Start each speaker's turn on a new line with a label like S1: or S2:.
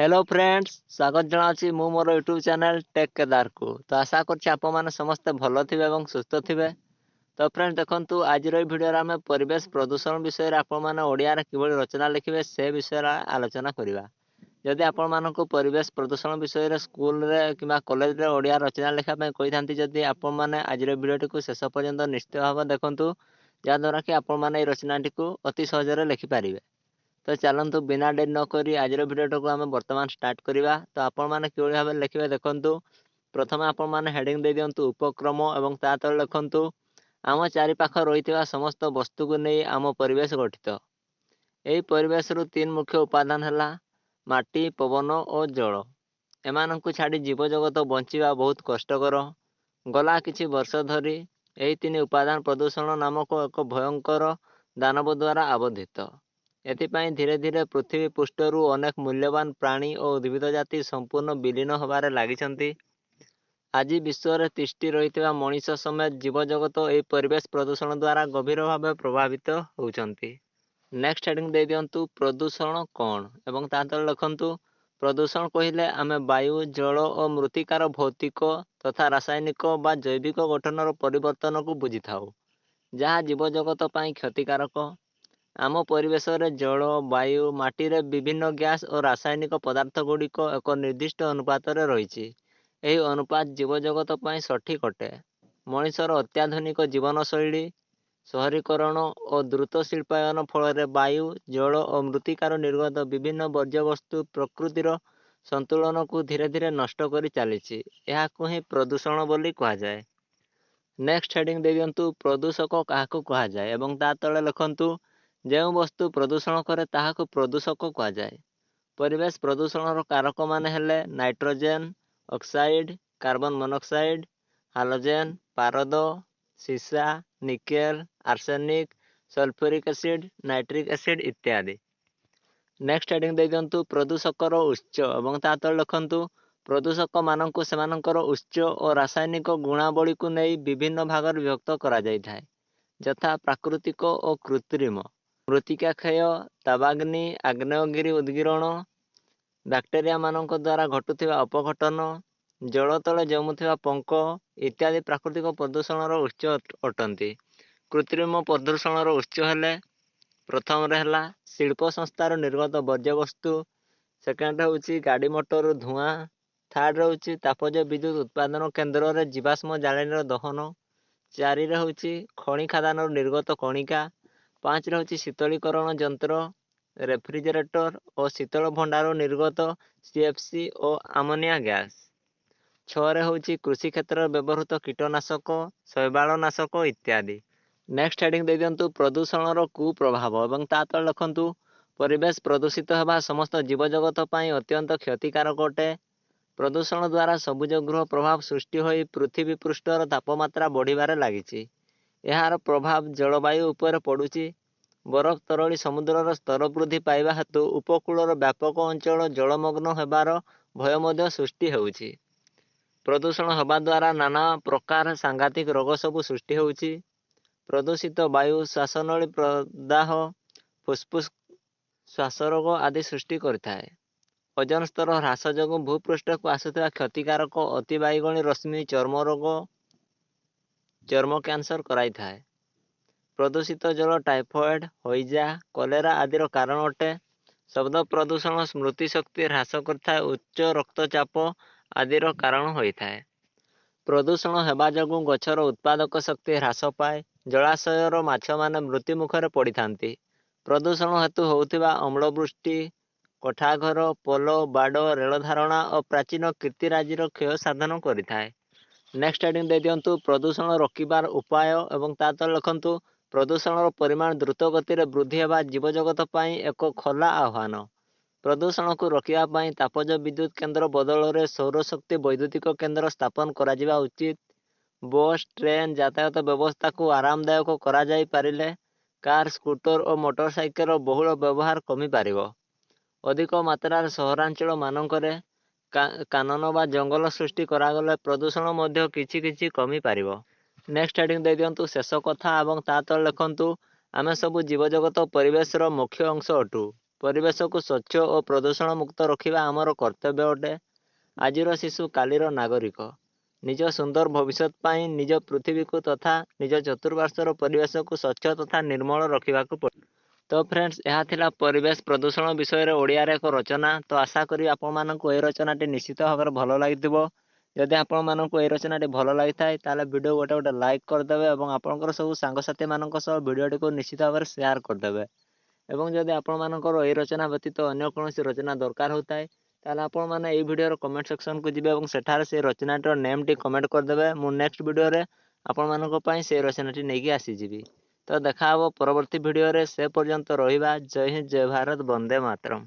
S1: Hello friends स्वागत जनावि मु मोर YouTube channel take Kedar को। तो आशा कर समस्ते भल थे और सुस्थ थे। तो फ्रेंड्स देखंतु आज वीडियो आम परिवेश प्रदूषण विषय ओडिया किभली रचना लिखिए से विषय आलोचना करवा। जदि आपण मानक परिवेश प्रदूषण विषय स्कूल रे किंबा कॉलेज रे ओडिया रचना लिखा कही था जदि आपण मैंने आज वीडियो टी शेष पर्यंत निश्चित भाव देखंतु जहाँद्वारा कि आपण मैंने रचना टी अति सहज लिखिपारे। तो चलतु बिना डेरी नक आज भिडियो को आम बर्तमान स्टार्ट करवा। तो आपण मैंने किभली भाव लिखे देखु। प्रथम आपण मैंने हेडिंग दे दिंतु उपक्रम और ता तले लिखु आम चारिपाख रही समस्त वस्तु को नहीं आम परिवेश गठित। यही परिवेश रु तीन मुख्य उपादान है माटी पवन और जल। एमान छाड़ी जीवजगत बंचा बहुत कष्टकर। गला किछि वर्ष धरी यही तीन उपादान प्रदूषण नामक एक भयंकर दानव द्वारा आबोधित। एथिपाई धीरे धीरे पृथ्वी पृष्ठरु अनेक मूल्यवान प्राणी और उद्भिद जाति संपूर्ण विलीन होबार लागिछंती। आज विश्व में तिष्ठि रही मनीष समेत जीवजगत यह परिवेश प्रदूषण द्वारा गभीर भाव प्रभावित होउछंती। नेक्स्ट हेडिंग दे दियंतु प्रदूषण कौन एवं तातर लिखंतु प्रदूषण कहले आमे वायु जल और मृत्तिकार भौतिक तथा रासायनिक बा जैविक गठनर परिवर्तन को बुझी थाउ जहाँ जीवजगत पाई क्षतिकारक। आम परिवेश रे जल वायु माटी रे विभिन्न गैस और रासायनिक पदार्थ गुड़िक एक निर्दिष्ट अनुपात रही। अनुपात जीवजगत पाई सठिक अटे। मनिषर अत्याधुनिक जीवनशैली शहरीकरण और द्रुत शिल्पायन फल वायु जल और मृत्तिकार निर्गत विभिन्न वर्ज्यवस्तु प्रकृतिर संतुलन को धीरे धीरे नष्ट कर चली ही प्रदूषण बोली कहुए। नेक्स्ट हेडिंग दे दिंतु प्रदूषक क्या कहुए और ता तले लिखंतु जो वस्तु प्रदूषण करे ताहाको प्रदूषक कहुए। परिवेश प्रदूषण कारक माने हेले nitrogen oxide carbon monoxide halogen पारद सीसा nickel arsenic sulphuric acid nitric acid इत्यादि। नेक्स्ट हेडिंग दे दिंतु प्रदूषकर उच्च और ता तले लिखंतु प्रदूषक मानक सेमानकर उच्च और रासायनिक गुणावली को नहीं विभिन्न भाग विभक्त करा जाय थाए यथा प्राकृतिक और कृत्रिम मृत्तिका क्षय ताबाग्नि आग्नेयगिरी उद्गीरण बैक्टेरिया मानक द्वारा घटुवा अपघटन जल तले जमुवा पंक इत्यादि प्राकृतिक प्रदूषण उच्च अटंती। कृत्रिम प्रदूषण उच्च हेले प्रथम है शिल्प संस्थार निर्गत वर्ज्यवस्तु सेकेंड हूँ गाड़ी मोटर धुआं थर्ड हूँ तापज विद्युत उत्पादन केन्द्र में जीवाश्म जालेनी दहन चारि हूँ खनि खादान निर्गत कणिका पाँच हूँ शीतलीकरण यंत्र रेफ्रिजरेटर और शीतल भंडार निर्गत सीएफसी और आमोनिया गैस छः हूँ कृषि क्षेत्र में व्यवहृत कीटनाशक शैवालनाशक इत्यादि। नेक्स्ट हेडिंग दे दिंतु प्रदूषण कुप्रभाव और ता तले लिखंतु परिवेश प्रदूषित होगा समस्त जीवजगत पर अत्यंत क्षतिकारक अटे। प्रदूषण द्वारा सबुज गृह प्रभाव सृष्टि हो पृथ्वी पृष्ठर तापमात्रा बढ़िबार लागिछि। यार प्रभाव जलवायु उपर पड़ुछि। बरफ तरली समुद्रर स्तर वृद्धि पाइबा हेतु उपकूलर व्यापक अंचल जलमग्न होबार भय मध्य सृष्टि होउछि। प्रदूषण होबा द्वारा नाना प्रकार सांघातिक रोग सबु सृष्टि होउछि। प्रदूषित वायु श्वासनली प्रदाह फुसफुस श्वासरोग आदि सृष्टि करिथाए। ओजोन स्तर ह्रास जोगु भूपृष्ठ को आसुवा क्षतिकारक अतिबाइगणी रश्मि चर्म रोग चर्म कैंसर कराई थाए। प्रदूषित जल टाइफॉइड हईजा कलेरा आदिर कारण अटे। शब्द प्रदूषण स्मृति शक्ति ह्रास करता उच्च रक्तचाप आदिर कारण होता है। प्रदूषण हेबा जोगु गछर उत्पादक शक्ति ह्रास पाए जलाशयर माछ माने मृत्यु मुखरे पड़ी थांती। प्रदूषण हेतु होउथिबा अम्लवृष्टि कोठाघर पोल बाड़ रेल धारणा और प्राचीन कीर्तिराजीर क्षय साधन करिथाए। नेक्स्ट हेडिंग दे दिंतु प्रदूषण रोकबार उपाय और ता तले लिखंतु प्रदूषण परिमाण द्रुत गति में वृद्धि होगा जीवजगत पाई एक खोला आह्वान। प्रदूषण को रोकने तापज विद्युत केन्द्र बदल में सौरशक्ति वैद्युतिक केन्द्र स्थापन करा उचित। बस ट्रेन यातायात व्यवस्था को आरामदायक करा जाई पारिले कार स्कूटर और मोटरसाइकेल बहुल व्यवहार कमी पारिब। अधिक मात्रा सहरांचल मानकरे कानन बा जंगल सृष्टि करागले प्रदूषण मध्य किछि किछि कमी पारिब। नेक्स्ट हेडिंग दे दिंतु शेष कथा और ता तले लिखंतु आमे सबु जीवजगत परिवेशर मुख्य अंश अटू। ପରିବେଶକୁ ସ୍ୱଚ୍ଛ ଓ ପ୍ରଦୂଷଣ ମୁକ୍ତ ରଖିବା ଆମର କର୍ତ୍ତବ୍ୟ ଅଟେ। ଆଜିର ଶିଶୁ କାଲିର ନାଗରିକ। ନିଜ ସୁନ୍ଦର ଭବିଷ୍ୟତ ପାଇଁ ନିଜ ପୃଥିବୀକୁ ତଥା ନିଜ ଚତୁଃପାର୍ଶ୍ୱର ପରିବେଶକୁ ସ୍ୱଚ୍ଛ ତଥା ନିର୍ମଳ ରଖିବାକୁ ପଡ଼ିବ। ତ ଫ୍ରେଣ୍ଡସ୍, ଏହା ଥିଲା ପରିବେଶ ପ୍ରଦୂଷଣ ବିଷୟରେ ଓଡ଼ିଆରେ ଏକ ରଚନା। ତ ଆଶା କରି ଆପଣମାନଙ୍କୁ ଏହି ରଚନାଟି ନିଶ୍ଚିତ ଭାବରେ ଭଲ ଲାଗିଥିବ। ଯଦି ଆପଣମାନଙ୍କୁ ଏହି ରଚନାଟି ଭଲ ଲାଗିଥାଏ ତାହେଲେ ଭିଡ଼ିଓ ଗୋଟେ ଲାଇକ୍ କରିଦେବେ ଏବଂ ଆପଣଙ୍କର ସବୁ ସାଙ୍ଗସାଥିମାନଙ୍କ ସହ ଭିଡ଼ିଓଟିକୁ ନିଶ୍ଚିତ ଭାବରେ ସେୟାର କରିଦେବେ। ଏବଂ ଯଦି ଆପଣମାନଙ୍କର ଏହି ରଚନା ବ୍ୟତୀତ ଅନ୍ୟ କୌଣସି ରଚନା ଦରକାର ହେଉଥାଏ ତାହେଲେ ଆପଣମାନେ ଏହି ଭିଡ଼ିଓର କମେଣ୍ଟ ସେକ୍ସନକୁ ଯିବେ ଏବଂ ସେଠାରେ ସେ ରଚନାଟିର ନେମ୍ଟି କମେଣ୍ଟ କରିଦେବେ। ମୁଁ ନେକ୍ସଟ ଭିଡ଼ିଓରେ ଆପଣମାନଙ୍କ ପାଇଁ ସେ ରଚନାଟି ନେଇକି ଆସିଯିବି। ତ ଦେଖା ହେବ ପରବର୍ତ୍ତୀ ଭିଡ଼ିଓରେ। ସେ ପର୍ଯ୍ୟନ୍ତ ରହିବା। ଜୟ ହିନ୍ଦ, ଜୟ ଭାରତ, ବନ୍ଦେ ମାତରମ୍।